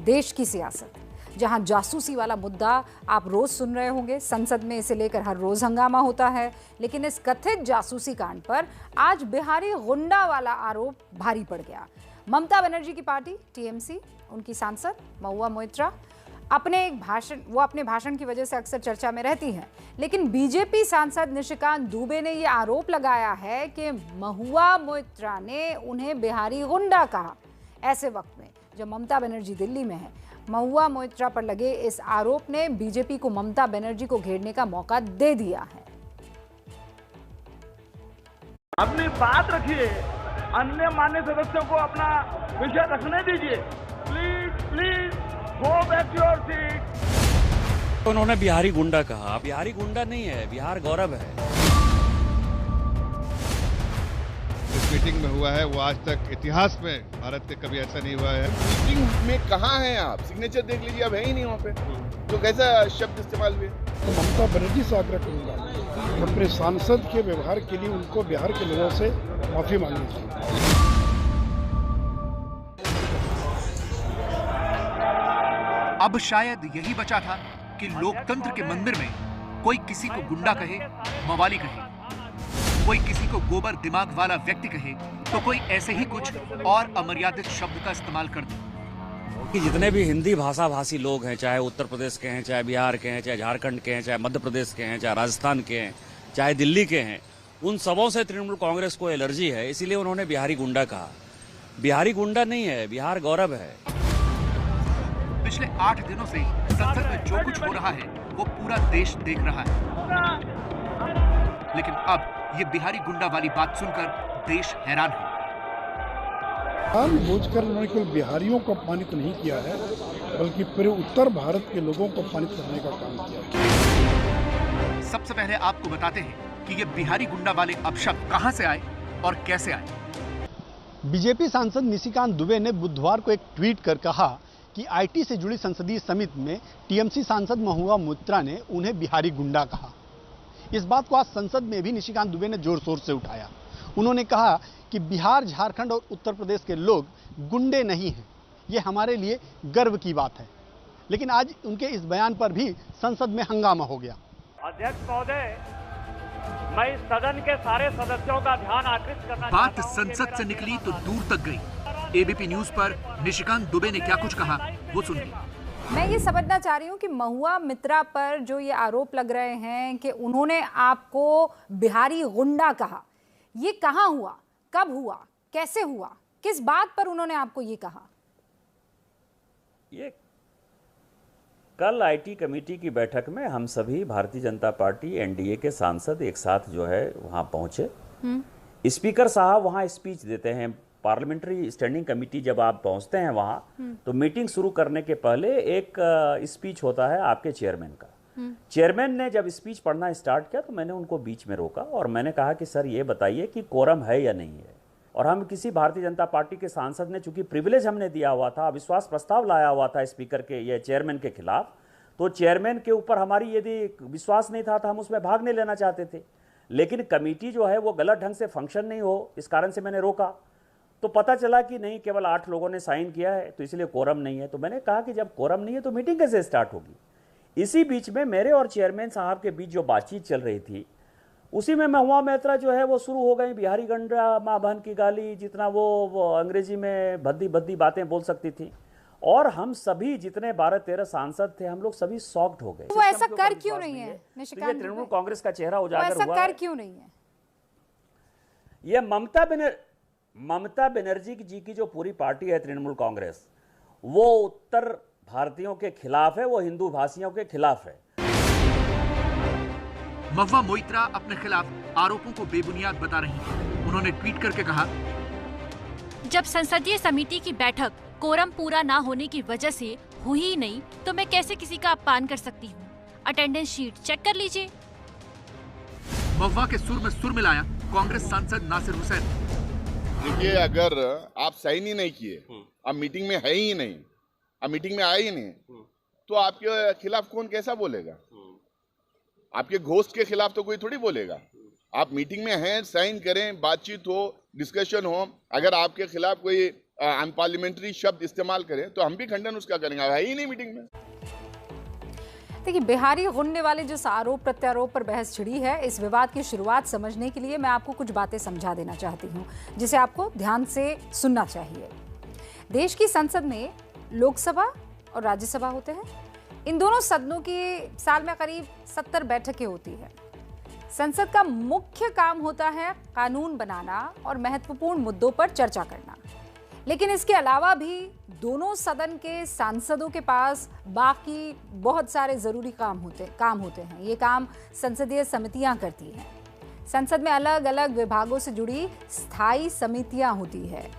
देश की सियासत, जहां जासूसी वाला मुद्दा आप रोज सुन रहे होंगे, संसद में इसे लेकर हर रोज हंगामा होता है। लेकिन इस कथित जासूसी कांड पर आज बिहारी गुंडा वाला आरोप भारी पड़ गया। ममता बनर्जी की पार्टी टीएमसी, उनकी सांसद महुआ मोइत्रा अपने भाषण की वजह से अक्सर चर्चा में रहती हैं। लेकिन बीजेपी सांसद निशिकांत दुबे ने यह आरोप लगाया है कि महुआ मोइत्रा ने उन्हें बिहारी गुंडा कहा। ऐसे वक्त में जब ममता बनर्जी दिल्ली में है, महुआ मोइत्रा पर लगे इस आरोप ने बीजेपी को ममता बनर्जी को घेरने का मौका दे दिया है। अपनी बात रखिए, अन्य मान्य सदस्यों को अपना विषय रखने दीजिए। Please please go back your seat. उन्होंने बिहारी गुंडा कहा। बिहारी गुंडा नहीं है, बिहार गौरव है। इस मीटिंग में हुआ है वो आज तक इतिहास में भारत के कभी ऐसा नहीं हुआ है। मीटिंग में कहाँ हैं आप? सिग्नेचर देख लीजिए, अब है ही नहीं वहाँ पे। तो कैसा शब्द इस्तेमाल हुए? तो ममता बनर्जी से आग्रह करूंगा अपने सांसद के व्यवहार के लिए उनको बिहार के लोगों से माफी मांगनी चाहिए। अब शायद यही बचा था कि लोकतंत्र के मंदिर में कोई किसी को गुंडा कहे, मवाली कहे, कोई किसी को गोबर दिमाग वाला व्यक्ति कहे, तो कोई ऐसे ही कुछ और अमर्यादित शब्द का इस्तेमाल कर दे। कि जितने भी हिंदी भाषा भाषी लोग हैं, चाहे उत्तर प्रदेश के हैं, चाहे बिहार के हैं, चाहे झारखंड के हैं, चाहे मध्य प्रदेश के हैं, चाहे राजस्थान के हैं, चाहे दिल्ली के हैं, उन सबों से तृणमूल कांग्रेस को एलर्जी है। इसीलिए उन्होंने बिहारी गुंडा कहा। बिहारी गुंडा नहीं है, बिहार गौरव है। पिछले 8 दिनों से संसद में जो कुछ हो रहा है वो पूरा देश देख रहा है। लेकिन अब ये बिहारी गुंडा वाली बात सुनकर देश हैरान है। जानबूझकर उन्होंने केवल बिहारियों को अपमानित नहीं किया है, बल्कि पूरे उत्तर भारत के लोगों को अपमानित करने का काम किया है। सबसे पहले आपको बताते हैं कि ये बिहारी गुंडा वाले अपशब्द कहां से आए और कैसे आए। बीजेपी सांसद निशिकांत दुबे ने बुधवार को एक ट्वीट कर कहा कि आईटी से जुड़ी संसदीय समिति में टीएमसी सांसद महुआ मोइत्रा ने उन्हें बिहारी गुंडा कहा। इस बात को आज संसद में भी निशिकांत दुबे ने जोर शोर से उठाया। उन्होंने कहा कि बिहार, झारखंड और उत्तर प्रदेश के लोग गुंडे नहीं हैं, ये हमारे लिए गर्व की बात है। लेकिन आज उनके इस बयान पर भी संसद में हंगामा हो गया। अध्यक्ष महोदय, मैं इस सदन के सारे सदस्यों का ध्यान आकृष्ट करना बात संसद से निकली तो दूर तक गई। एबीपी न्यूज पर निशिकांत दुबे ने क्या कुछ कहा वो सुनिए। मैं ये समझना चाह रही हूँ कि महुआ मोइत्रा पर जो ये आरोप लग रहे हैं कि उन्होंने आपको बिहारी गुंडा कहा, ये कहाँ हुआ, कब हुआ, कैसे हुआ, किस बात पर उन्होंने आपको ये कहा? ये कल आईटी कमेटी की बैठक में हम सभी भारतीय जनता पार्टी एनडीए के सांसद एक साथ जो है वहां पहुंचे। स्पीकर साहब वहां स्पीच देते हैं। पार्लियामेंट्री स्टैंडिंग कमेटी जब आप पहुंचते हैं वहां, तो मीटिंग शुरू करने के पहले एक स्पीच होता है आपके चेयरमैन का। चेयरमैन ने जब स्पीच पढ़ना स्टार्ट किया तो मैंने उनको बीच में रोका और मैंने कहा कि सर ये बताइए कि कोरम है या नहीं है। और हम किसी भारतीय जनता पार्टी के सांसद ने, चूंकि प्रिविलेज हमने दिया हुआ था, अविश्वास प्रस्ताव लाया हुआ था स्पीकर के या चेयरमैन के खिलाफ, तो चेयरमैन के ऊपर हमारी यदि विश्वास नहीं था तो हम उसमें भाग नहीं लेना चाहते थे। लेकिन कमेटी जो है वो गलत ढंग से फंक्शन नहीं हो, इस कारण से मैंने रोका। तो पता चला कि नहीं, केवल 8 लोगों ने साइन किया है तो इसलिए कोरम नहीं है। तो मैंने कहा कि जब कोरम नहीं है तो मीटिंग कैसे स्टार्ट होगी। इसी बीच में मेरे और चेयरमैन साहब के बीच जो बातचीत चल रही थी, उसी में महुआ मोइत्रा जो है वो शुरू हो गई बिहारी गंडा, माँ बहन की गाली, जितना वो अंग्रेजी में भद्दी भद्दी बातें बोल सकती थी। और हम सभी जितने 12-13 सांसद थे, हम लोग सभी शॉक्ड हो गए। वो ऐसा कर क्यों नहीं है? ये तृणमूल कांग्रेस का चेहरा उजागर हुआ। ऐसा कर क्यों नहीं है? ये ममता बनर्जी जी की जो पूरी पार्टी है तृणमूल कांग्रेस, वो उत्तर भारतीयों के खिलाफ है, वो हिंदू भाषियों के खिलाफ है। महुआ मोइत्रा अपने खिलाफ आरोपों को बेबुनियाद बता रही हैं। उन्होंने ट्वीट करके कहा, जब संसदीय समिति की बैठक कोरम पूरा ना होने की वजह से हुई ही नहीं तो मैं कैसे किसी का अपमान कर सकती हूँ। अटेंडेंस शीट चेक कर लीजिए। महुआ के सुर में सुर मिलाया कांग्रेस सांसद नासिर हुसैन। देखिए, अगर आप साइन ही नहीं किए, अब मीटिंग में है ही नहीं, अब मीटिंग में आए ही नहीं, तो आपके खिलाफ कौन कैसा बोलेगा? आपके घोस्ट के खिलाफ तो कोई थोड़ी बोलेगा। आप मीटिंग में हैं, साइन करें, बातचीत हो, डिस्कशन हो। अगर आपके खिलाफ कोई अनपार्लियामेंट्री शब्द इस्तेमाल करें तो हम भी खंडन उसका करेंगे। है ही नहीं मीटिंग में। देखिए, बिहारी गुंडे वाले जिस आरोप प्रत्यारोप पर बहस छिड़ी है, इस विवाद की शुरुआत समझने के लिए मैं आपको कुछ बातें समझा देना चाहती हूँ, जिसे आपको ध्यान से सुनना चाहिए। देश की संसद में लोकसभा और राज्यसभा होते हैं। इन दोनों सदनों की साल में करीब 70 बैठकें होती है। संसद का मुख्य काम होता है कानून बनाना और महत्वपूर्ण मुद्दों पर चर्चा करना। लेकिन इसके अलावा भी दोनों सदन के सांसदों के पास बाकी बहुत सारे जरूरी काम होते हैं। ये काम संसदीय समितियां करती हैं। संसद में अलग अलग विभागों से जुड़ी स्थायी समितियां होती है।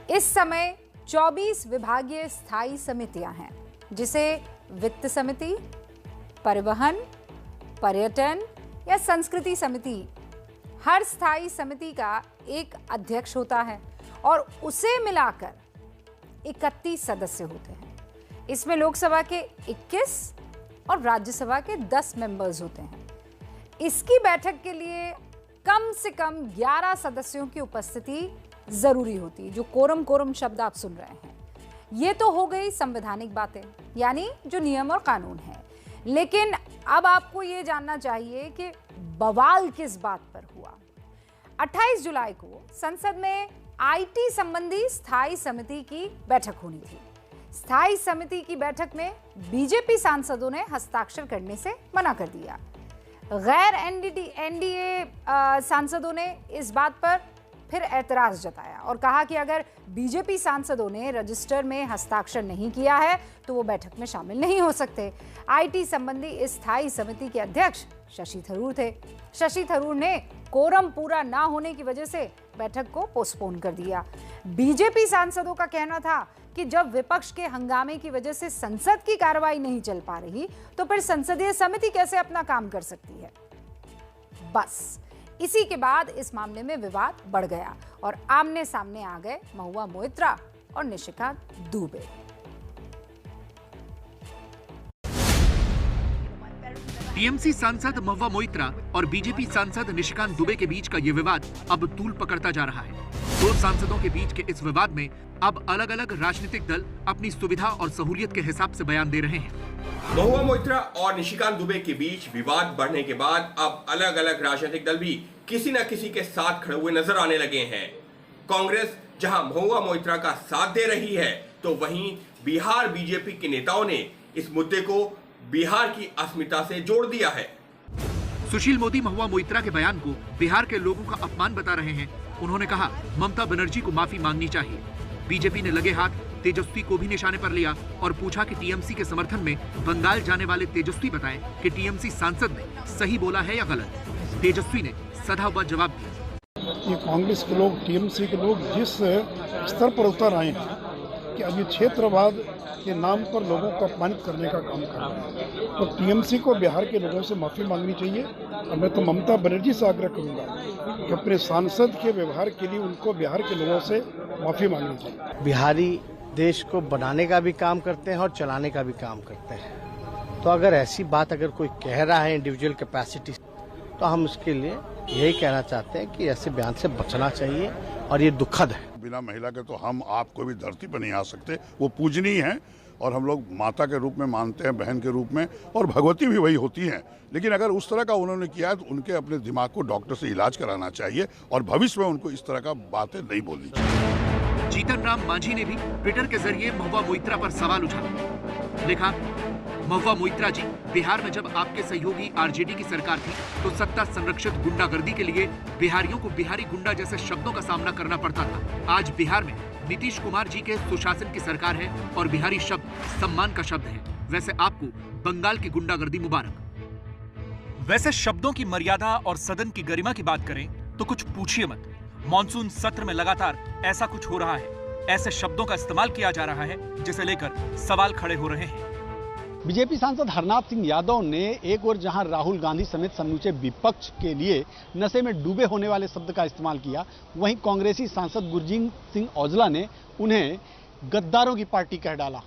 इस समय 24 विभागीय स्थायी समितियां हैं, जिसे वित्त समिति, परिवहन, पर्यटन या संस्कृति समिति। हर स्थायी समिति का एक अध्यक्ष होता है और उसे मिलाकर 31 सदस्य होते हैं। इसमें लोकसभा के 21 और राज्यसभा के 10 मेंबर्स होते हैं। इसकी बैठक के लिए कम से कम 11 सदस्यों की उपस्थिति जरूरी होती है। जो कोरम शब्द आप सुन रहे हैं, ये तो हो गई संवैधानिक बातें, यानी जो नियम और कानून है। लेकिन अब आपको ये जानना चाहिए कि बवाल किस बात पर हुआ। 28 जुलाई को संसद में आईटी संबंधी स्थायी समिति की बैठक होनी थी। स्थायी समिति की बैठक में बीजेपी सांसदों ने हस्ताक्षर करने से मना कर दिया। गैर एनडीए सांसदों ने इस बात पर फिर ऐतराज जताया और कहा कि अगर बीजेपी सांसदों ने रजिस्टर में हस्ताक्षर नहीं किया है तो वो बैठक में शामिल नहीं हो सकते। आईटी संबंधी इस स्थायी समिति के अध्यक्ष शशि थरूर थे। शशि थरूर ने कोरम पूरा ना होने की वजह से बैठक को पोस्टपोन कर दिया। बीजेपी सांसदों का कहना था कि जब विपक्ष के हंगामे की वजह से संसद की कार्रवाई नहीं चल पा रही तो फिर संसदीय समिति कैसे अपना काम कर सकती है। बस इसी के बाद इस मामले में विवाद बढ़ गया और आमने सामने आ गए महुआ मोइत्रा और निशिकांत दुबे। टीएमसी सांसद महुआ मोइत्रा और बीजेपी सांसद निशिकांत दुबे के बीच का ये विवाद अब तूल पकड़ता जा रहा है। दो सांसदों के बीच के इस विवाद में अब अलग अलग राजनीतिक दल अपनी सुविधा और सहूलियत के हिसाब से बयान दे रहे हैं। महुआ मोइत्रा और निशिकांत दुबे के बीच विवाद बढ़ने के बाद अब अलग अलग राजनीतिक दल भी किसी न किसी के साथ खड़े हुए नजर आने लगे हैं। कांग्रेस जहां महुआ मोइत्रा का साथ दे रही है तो वहीं बिहार बीजेपी के नेताओं ने इस मुद्दे को बिहार की अस्मिता से जोड़ दिया है। सुशील मोदी महुआ मोइत्रा के बयान को बिहार के लोगों का अपमान बता रहे हैं। उन्होंने कहा ममता बनर्जी को माफी मांगनी चाहिए। बीजेपी ने लगे हाथ तेजस्वी को भी निशाने पर लिया और पूछा कि टीएमसी के समर्थन में बंगाल जाने वाले तेजस्वी बताएं कि टीएमसी सांसद ने सही बोला है या गलत। तेजस्वी ने सधा हुआ जवाब दिया। ये कांग्रेस के लोग, टीएमसी के लोग जिस स्तर पर उतर आए हैं कि अभी क्षेत्रवाद के नाम पर लोगों को अपमानित करने का काम कर रहे हैं, तो टीएमसी को बिहार के लोगों से माफ़ी मांगनी चाहिए। और मैं तो ममता बनर्जी से आग्रह करूंगा कि अपने सांसद के व्यवहार के लिए उनको बिहार के लोगों से माफ़ी मांगनी चाहिए। बिहारी देश को बनाने का भी काम करते हैं और चलाने का भी काम करते हैं, तो अगर ऐसी बात अगर कोई कह रहा है इंडिविजुअल कैपेसिटी, तो हम उसके लिए यही कहना चाहते हैं कि ऐसे बयान से बचना चाहिए और ये दुखद है। बिना महिला के तो हम आप कोई भी धरती पर नहीं आ सकते। वो पूजनीय हैं और हम लोग माता के रूप में मानते हैं, बहन के रूप में, और भगवती भी वही होती हैं। लेकिन अगर उस तरह का उन्होंने किया है तो उनके अपने दिमाग को डॉक्टर से इलाज कराना चाहिए और भविष्य में उनको इस तरह का बातें नहीं बोलनी चाहिए। जीतन राम मांझी ने भी ट्विटर के जरिए महुआ मोइत्रा पर सवाल उठाया। लिखा, महुआ मोइत्रा जी, बिहार में जब आपके सहयोगी आरजेडी की सरकार थी तो सत्ता संरक्षित गुंडागर्दी के लिए बिहारियों को बिहारी गुंडा जैसे शब्दों का सामना करना पड़ता था। आज बिहार में नीतीश कुमार जी के सुशासन की सरकार है और बिहारी शब्द सम्मान का शब्द है। वैसे आपको बंगाल की गुंडागर्दी मुबारक। वैसे शब्दों की मर्यादा और सदन की गरिमा की बात करें तो कुछ पूछिए मत। मॉनसून सत्र में लगातार ऐसा कुछ हो रहा है। ऐसे शब्दों का इस्तेमाल किया जा रहा है जिसे लेकर सवाल खड़े हो रहे हैं। बीजेपी सांसद हरनाथ सिंह यादव ने एक और जहां राहुल गांधी समेत समूचे विपक्ष के लिए नशे में डूबे होने वाले शब्द का इस्तेमाल किया, वहीं कांग्रेसी सांसद गुरजीत सिंह औजला ने उन्हें गद्दारों की पार्टी कह डाला।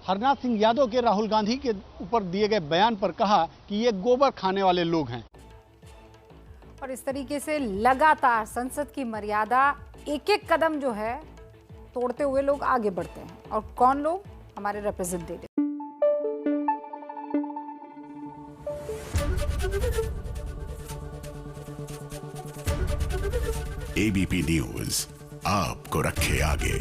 हरनाथ सिंह यादव के राहुल गांधी के ऊपर दिए गए बयान पर कहा कि ये गोबर खाने वाले लोग हैं। और इस तरीके से लगातार संसद की मर्यादा एक एक कदम जो है तोड़ते हुए लोग आगे बढ़ते हैं। और कौन लोग? हमारे रिप्रेजेंटेटिव। एबीपी न्यूज आपको रखे आगे।